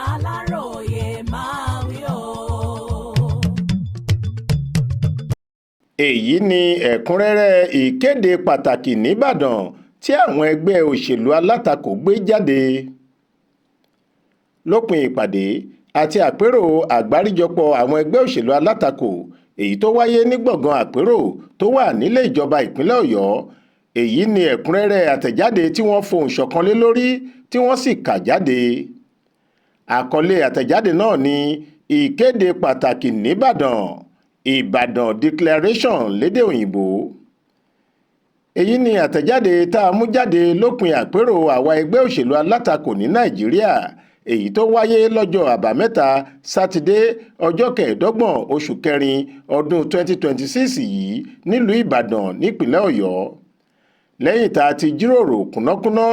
Aláròyé máa wí o. èyí ni ẹ̀kúnrẹ́rẹ́ ìkéde pàtàkì nìbàdàn tí àwọn ẹgbẹ́ òṣèlú alátakò gbé jáde lópin ìpàdé àti àpérò àgbáríjọpọ̀ àwọn ẹgbẹ́ òṣèlú alátakò èyí tó wáyé ní gbọ̀ngàn àpérò tó wà nílé ìjọba ìpínlẹ̀ ọ̀yọ́. èyí ni ẹ̀kúnrẹ́rẹ́ àtẹ̀jáde tí wọ́n fohùn ṣọ̀kan lé lórí tí wọ́n sì kà jáde. àkọlé àtẹ̀jáde náà ni ìkéde pàtàkì nìbàdàn Ìbàdàn Declaration lédè òyìnbó. èyí ni àtẹ̀jáde tá a mú jáde lópin àpérò àwa ẹgbẹ́ òṣèlú alátakò ní nàìjíríà èyí tó wáyé lọ́jọ́ àbámẹ́ta sátidé ọjọ́ 25 oṣù kẹrin ọdún 2026 yìí nílùú ìbàdàn nípínlẹ̀ ọ̀yọ́. lẹ́yìn tá a ti jíròrò kúnnákúnná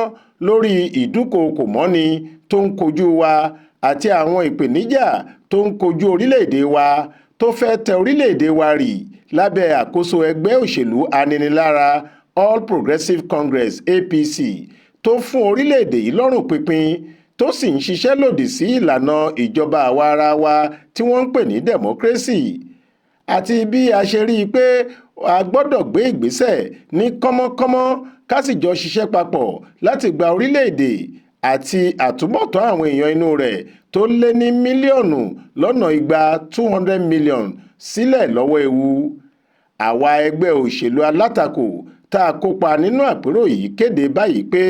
lórí ìdúnkookò mọ́ni tó ń kojú wa àti àwọn ìpèníjà tó ń kojú orílẹ̀-èdè wa tó fẹ́ tẹ orílẹ̀-èdè wa rì lábẹ́ àkóso ẹgbẹ́ òṣèlú aninilára All Progressives Congress APC tó fún orílẹ̀-èdè yìí lọ́rùn pínpín tó sì ń ṣiṣẹ́ lòdì sí ìlànà ìjọba àwa ara wa tí wọ́n ń pè ní democracy. àti bí a ṣe rí i pé a gbọ́dọ̀ gbé ìgbésẹ̀ ní kọ́mọ́kọ́mọ́ ká sì jọ ṣiṣẹ́ papọ̀ láti gba orílẹ̀-èdè àti àtúbọ̀tán àwọn èèyàn inú rẹ̀ tó lé ní mílíọ̀nù lọ́nà igba 200 million sílẹ̀ lọ́wọ́ ewu. àwa ẹgbẹ́ òṣèlú alátakò tá a kópa nínú àpérò yìí kéde báyìí pé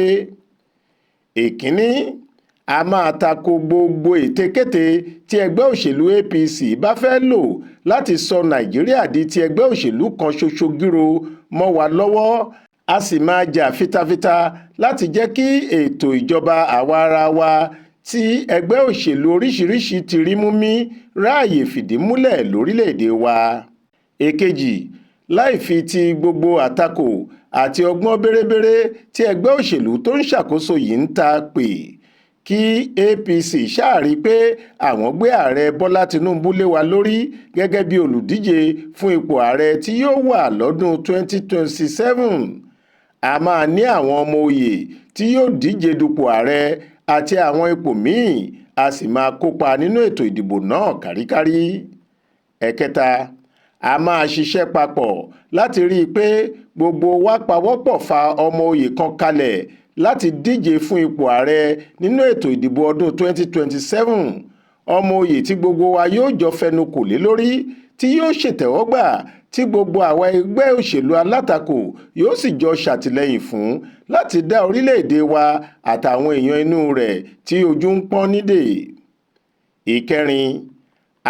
èkínní, a máa tako gbogbo ètekéte tí ẹgbẹ́ òṣèlú APC bá fẹ́ lò láti sọ Nàìjíríà di ti ẹgbẹ́ òṣèlú kan ṣoṣo gíro mọ́ wa lọ́wọ́. a sì máa jà fitafita láti jẹ́ kí ètò ìjọba àwa ara wa tí ẹgbẹ́ òṣèlú oríṣiríṣi ti rí mú mí ráàyè fìdí múlẹ̀ lórílẹ̀‐èdè wa. èkejì, láì fi ti gbogbo àtakò àti ọgbọ́n bérebére tí ẹgbẹ́ òṣèlú tó ń ṣàkóso yìí ń ta pè kí APC ṣáàrí pé àwọn gbé ààrẹ Bọ́lá Tinubu lé wa lórí gẹ́gẹ́ bí olùdíje fún ipò ààrẹ tí yóò wà lọ́dún 2027. a máa ní àwọn ọmọ oyè tí yóò díje dupò ààrẹ àti àwọn ipò míì a sì máa kópa nínú ètò ìdìbò náà káríkárí. ẹ̀kẹta, a máa ṣiṣẹ́ papọ̀ láti rí i pé gbogbo wa pawọ́pọ̀ fa ọmọ oyè kan kalẹ̀ láti díje fún ipò ààrẹ nínú ètò ìdìbò ọdún 2027. ọmọ oyè tí gbogbo wa yóò jọ fẹnu kò lé lórí tí yóò ṣètẹ́wọ́gbà tí gbogbo àwa ẹgbẹ́ òṣèlú alátakò yóò sì jọ ṣàtìlẹ́yìn fún láti dá orílẹ̀-èdè wa àtàwọn èèyàn inú rẹ̀ tí ojú ń pọ́n nídè. ìkẹrin,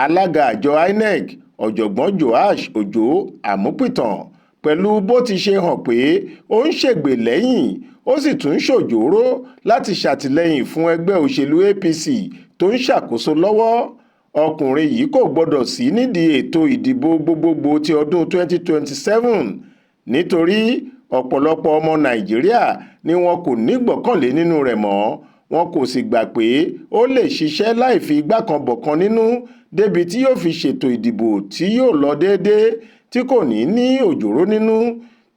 alága àjọ INEC ọ̀jọ̀gbọ́n Joash Òjó Àmúpìtàn pẹ̀lú bó ti ṣe hàn pé ó ń ṣègbè lẹ́yìn ó sì tún ṣòjóró láti ṣàtìlẹ́yìn fún ẹgbẹ́ òṣèlú APC tó ń ṣàkóso lọ́wọ́. ọkùnrin yìí kò gbọdọ̀ sí nídìí ètò ìdìbò gbogbogbò ti ọdún 2027 nítorí ọ̀pọ̀lọpọ̀ ọmọ Nàìjíríà ni wọn kò nígbọ̀kànlé nínú rẹ̀ mọ́. wọn kò sì gbà pé ó lè ṣiṣẹ́ láì fi igbá kan bọ̀kan nínú débi tí yóò fi ṣètò ìdìbò tí yóò lọ déédéé tí kò ní òjòrò nínú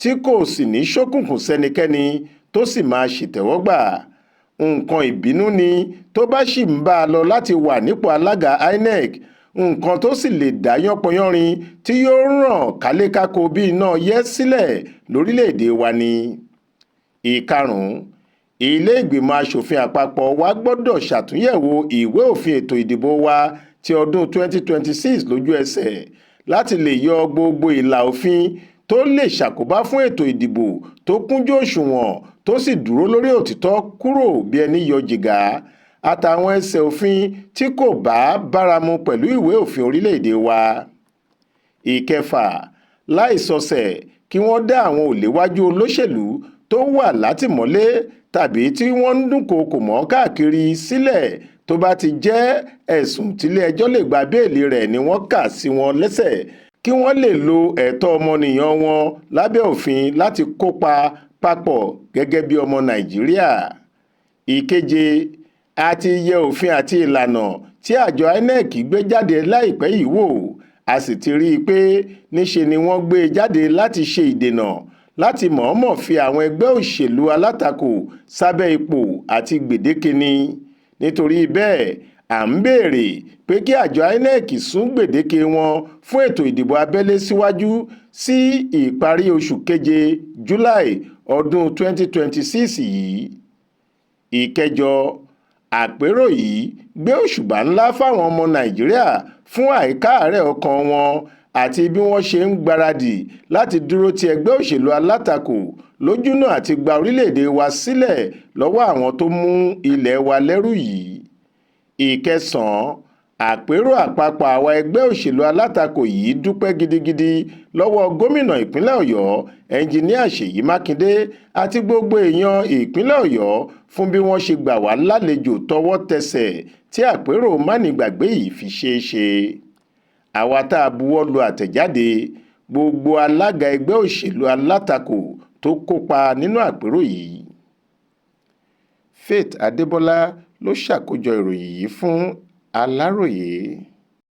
tí kò sì ní ṣókùnkùn sẹ́nikẹ́ni tó sì máa ṣètẹ́wọ́gbà. nǹkan ìbínú ni tó bá sì ń bá a lọ láti wà nípò alága INEC, nǹkan tó sì lè dá yánpọnyánrin tí yóò ràn kálékáko bí iná yẹ́ sílẹ̀ lórílẹ̀‐èdè wa ni. ìkarùn-ún, ilé ìgbìmọ̀ asòfin àpapọ̀ wa gbọ́dọ̀ ṣàtúnyẹ̀wò ìwé òfin ètò ìdìbò wa ti ọdún 2026 lójú ẹsẹ̀ láti lè yọ gbogbo ìlà òfin tó lè ṣàkóbá fún ètò ìdìbò tó kúnjú òṣùwọ̀n tó sì dúró lórí òtítọ́ kúrò bí ẹni yọ jìgá àtàwọn ẹsẹ̀ òfin tí kò bá báramu pẹ̀lú ìwé òfin orílẹ̀-èdè wa. ìkẹfà, láìsọsẹ̀ kí wọ́n dá àwọn òléwájú olóṣèlú tó wà látìmọ́lé tàbí tí wọ́n ń dúnkookò mọ́ káàkiri sílẹ̀ tó bá ti jẹ́ ẹ̀sùn tílé-ẹjọ́ lè gba béèlì rẹ̀ ni wọ́n kà sí wọn lẹ́sẹ̀ kí wọ́n lè lo ẹ̀tọ́ ọmọnìyàn wọn lábẹ́ òfin láti kópa papọ̀ gẹ́gẹ́ bí ọmọ Nàìjíríà. ìkeje, a ti yẹ òfin àti ìlànà tí àjọ INEC gbé jáde láìpẹ́ yìí wò a sì ti rí i pé níṣe ni wọ́n gbé e jáde láti ṣe ìdènà láti mọ̀ọ́mọ̀ fi àwọn ẹgbẹ́ òṣèlú alátakò sábẹ́ ipò àti gbèdéke ni. nítorí bẹ́ẹ̀ à ń béèrè pé kí àjọ INEC sún gbèdéke wọn fún ètò ìdìbò abẹ́lé síwájú sí ìparí oṣù keje July ọdún 2026 yìí. Ìkẹjọ, àpérò yìí gbé òṣùbà ńlá fáwọn ọmọ Nàìjíríà fún àìkáàárẹ̀ ọkàn wọn àti bí wọ́n ṣe ń gbáradì láti dúró ti ẹgbẹ́ òṣèlú alátakò lójúnà àti gba orílẹ̀-èdè wa sílẹ̀ lọ́wọ́ àwọn tó mú ilẹ̀ wa lẹ́rú yìí. Ìkẹsàn-án, àpérò àpapọ̀ àwa ẹgbẹ́ òṣèlú alátakò yìí dúpẹ́ gidigidi lọ́wọ́ gómìnà ìpínlẹ̀ Ọ̀yọ́ ẹnjiníà Ṣèyí Mákindé àti gbogbo èèyàn ìpínlẹ̀ Ọ̀yọ́ fún bí wọ́n ṣe gbà wá lálejò tọwọ́ tẹsẹ̀ tí àpérò mánigbàgbé yìí fi ṣeé ṣe. Àwa tá a buwọ́ lu àtẹ̀jáde, gbogbo alága ẹgbẹ́ òṣèlú alátakò tó kópa nínú àpérò yìí. Faith Adébọlá ló ṣàkójọ ìròyìn yìí fún Aláròyé.